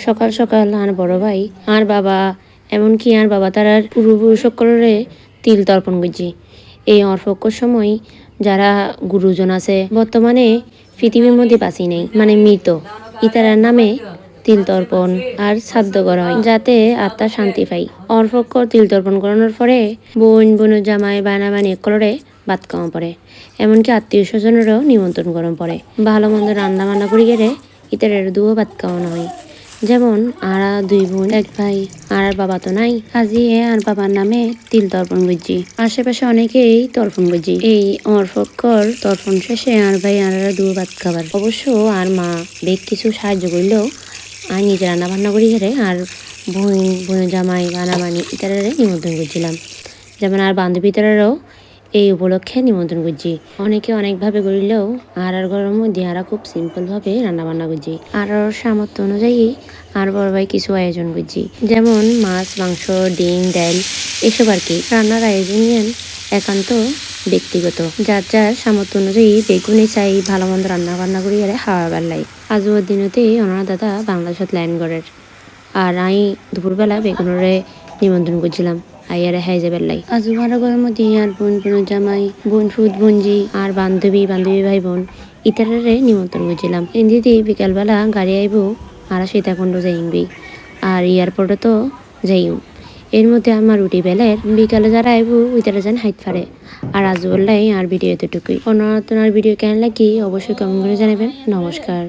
সকাল সকাল আর বড় ভাই আর বাবা এমনকি আর বাবা তারার পূর্বপুরুষ সকলের তিল তর্পণ করছি। এই অর্পক্ষর সময় যারা গুরুজন আছে বর্তমানে পৃথিবীর মধ্যে বাঁচি নেই, মানে মৃত, ইতারার নামে তিল তর্পণ আর শ্রাদ্ধ করা হয় যাতে আত্মা শান্তি পাই। অর্পক্ষর তিল তর্পণ করানোর পরে বোন জামাই বানাবানি একলরে ভাত খাওয়া পড়ে, এমনকি আত্মীয় স্বজনেরও নিমন্ত্রণ করা পড়ে। ভালো মন্দ রান্না বান্না করি গেলে ইতারের দুও ভাত খাওয়ানো হয়। যেমন আরা দুই বোন এক ভাই, আর বাবা তো নাই, কাজিয়ে আর বাবার নামে তিল তর্পণ করছি। আশেপাশে অনেকেই তর্পণ করছি। এই অর্পক্ষর তর্পণ শেষে আর ভাই আর দুও ভাত খাবার। অবশ্য আর মা বেগ কিছু সাহায্য করলেও আর নিজে রান্না বান্না করি গেলে আর বোন জামাই বানাবানি ইতারে নিমন্ত্রণ করছিলাম। যেমন আর বান্ধবী তারাও এই উপলক্ষে নিমন্ত্রণ করছি। অনেকে অনেকভাবে করিলেও আর ঘরের মধ্যে আর খুব সিম্পলভাবে রান্নাবান্না করছি। আর সামর্থ্য অনুযায়ী আর বড় ভাই কিছু আয়োজন করছি, যেমন মাছ মাংস ডিম ডাল এসব আর কি। রান্নার আয়োজন একান্ত ব্যক্তিগত, যার যার সামর্থ্য অনুযায়ী বেগুনি চাই ভালো মন্দ রান্না বান্না করি আর খাওয়া বেলায়। আজকের দিনতেই ওনার দাদা বাংলাদেশত ল্যান্ড করের, আর আমি দুপুরবেলা বেগুনরে নিমন্ত্রণ করছিলাম আইয়ারে হাইজে বেলাই। আজু ভাড়া ঘরের মধ্যে আর বোন জামাই বোন সুদ বোনজি আর বান্ধবী ভাই বোন ইতারে নিমন্ত্রণ করছিলাম। এমনিতে বিকালবেলা গাড়ি আইব আর সীতাকুণ্ড যাইবি আর এয়ারপোর্টে তো যাইম। এর মধ্যে আমার রুটি বেলের বিকালে যারা আইব ওইতারা যেন হাইত পারে। আর আজ বললাই আর ভিডিও এতটুকুই। অন্য ভিডিও কেন লাগি অবশ্যই কমেন্ট করে জানাবেন। নমস্কার।